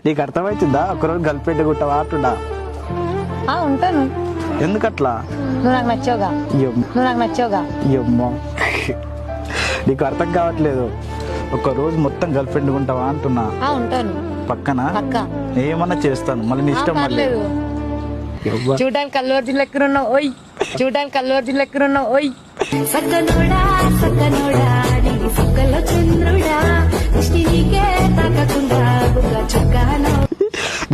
నీకు అర్థమవుతుందా? ఒకరోజు గర్ల్ ఫ్రెండ్ గుట్టవా అంటున్నా. ఉంటాను. ఎందుకట్లా? నువ్వు నాకు నచ్చావుగా. నువ్వు నాకు నచ్చావుగా. అమ్మో నీకు అర్థం కావట్లేదు. ఒక రోజు మొత్తం గర్ల్ ఫ్రెండ్ ఉంటావా అంటున్నా. ఉంటాను. పక్కన ఏమన్నా చేస్తాను, మళ్ళీ నీ ఇష్టం. మళ్ళీ చూడడానికి కల్లువర్జున్ లెక్కన ఉన్నావు. ఓయ్ చూడడానికి కల్లువర్జున్ లెక్కన ఉన్నావు. ఓయ్ సక్కనోడా సక్కనోడా నీ సక్కలో చంద్రుడా దృష్టి నీకే తాకకుండా బుగ్గ చుక్కానో.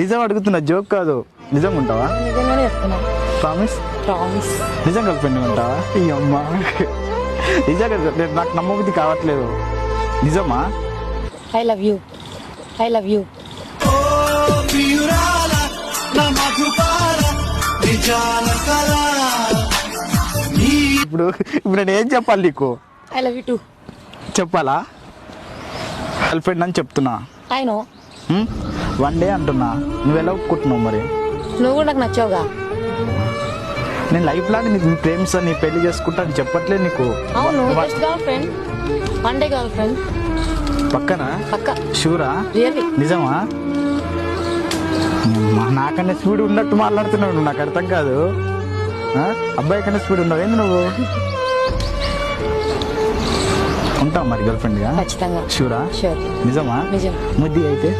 నిజం అడుగుతున్నా, జోక్ కాదు. నిజంగా ఉంటావా? నిజంగానే చెప్తున్నా. ప్రామిస్? ప్రామిస్. నిజంగా గర్ల్ ఫ్రెండ్ ఉంటావా? ఈ అమ్మ నిజంగా నాకు నమ్మబుద్ధి కావట్లేదు. నిజమా? I love you. I love you. ఇప్పుడు నేను ఏం చెప్పాలి నీకు? ఐ లవ్ యూ టూ చెప్పాలా? గర్ల్ ఫ్రెండ్ అని చెప్తున్నా. I know. వన్ డే అంటున్నా, నువ్వు ఎలా ఒప్పుకుంటున్నావు మరి? నువ్వు కూడా నాకు నచ్చావుగా. నేను లైఫ్ లాంగ్ నీకు ప్రేమిస్తాను, నీ పెళ్లి చేసుకుంటా అని చెప్పట్లేదు నీకు. అవును, just girl friend. One day girl friend. పక్కన? పక్క. షూరా? రియల్లీ. నిజమా? నాకన్నా స్పీడ్ ఉన్నట్టు మాట్లాడుతున్నావు నువ్వు, నాకు అర్థం కాదు. అబ్బాయి కన్నా స్పీడ్ ఉన్నావు ఏంది నువ్వు? ఉంటావు మరి గర్ల్ ఫ్రెండ్ గా? ఖచ్చితంగా. షూరా? షూర్. నిజమా? నిజం. ముద్ది అయితే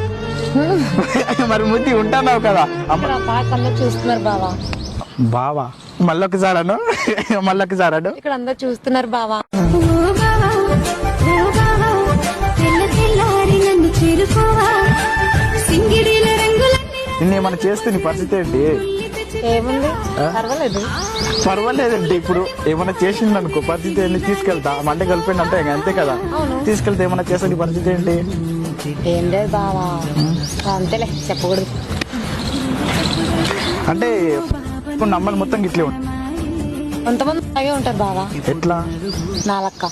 మరి ముద్ది ఉంటాన్నావు కదా. అందరు చూస్తున్నారు బావా. బావా మళ్ళొకసారి అను, మళ్ళొకసారి అను. ఇక్కడ అందరు చూస్తున్నారు బావా. నిన్నేమన్నా చేస్తే నీ పరిస్థితి ఏంటి? ఏముంది, పర్వాలేదు. పర్వాలేదండి. ఇప్పుడు ఏమైనా చేసింది అనుకో, పరిస్థితి ఏంటి? తీసుకెళ్తా అంటే గర్ల్ ఫ్రెండ్ అంటే అంతే కదా. తీసుకెళ్తే ఏమైనా చేస్తే నీ పరిస్థితి ఏంటి? ఏం లేదు బావా, అంతేలే, చెప్పకూడదు. అంటే ఇప్పుడు నమ్మలు మొత్తం గిట్లే ఉంటాయి. కొంతమంది అలాగే ఉంటారు బావా. ఎట్లా? నా లక్క.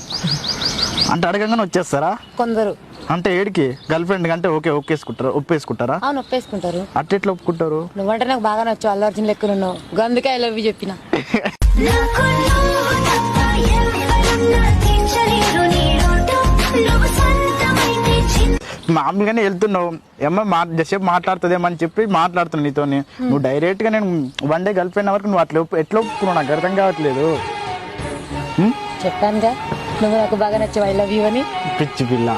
అంటే అడగంగానే వచ్చేస్తారా కొందరు? అంటే ఏడికి గర్ల్ ఫ్రెండ్ అంటే ఒప్పేసుకుంటారా? అవును, ఒప్పేసుకుంటారు. అట్లా ఎట్లా ఒప్పుకుంటారు? నువ్వంటే నాకు బాగా నచ్చు, అల్లు అర్జున్ లెక్కన ఉన్నావు, గందుకే ఐ లవ్ యూ చెప్పిన. మామూలుగానే వెళ్తున్నావు, ఏమో జసేపు మాట్లాడుతుందేమని చెప్పి మాట్లాడుతున్నావు నీతో. నువ్వు డైరెక్ట్ గా నేను వన్ డే గర్ల్ ఫ్రెండ్ వరకు నువ్వు అట్లా ఎట్లా ఒప్పుకున్నావు? నాకు అర్థం కావట్లేదు. చెప్పానుగా నువ్వు నాకు బాగా నచ్చావు, ఐ లవ్ యూ అని. పిచ్చి పిల్ల.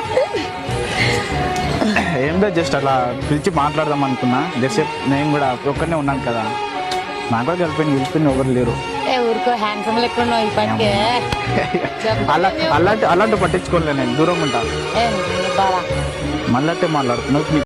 ఏంటో జస్ట్ అలా పిలిచి మాట్లాడదాం అనుకున్నా. జసేపు నేను కూడా ఒక్కనే ఉన్నాను కదా, నాకు కూడా గర్ల్ ఫ్రెండ్ ఎవరు లేరు. ఊరుకో, హ్యాండ్సమ్ లెక్క ఉన్నావు ఈ పనికి. అలాంటి పట్టించుకోలే, నేను దూరం ఉంటాను. బావా మళ్ళీ మాట్లాడుతున్నావు.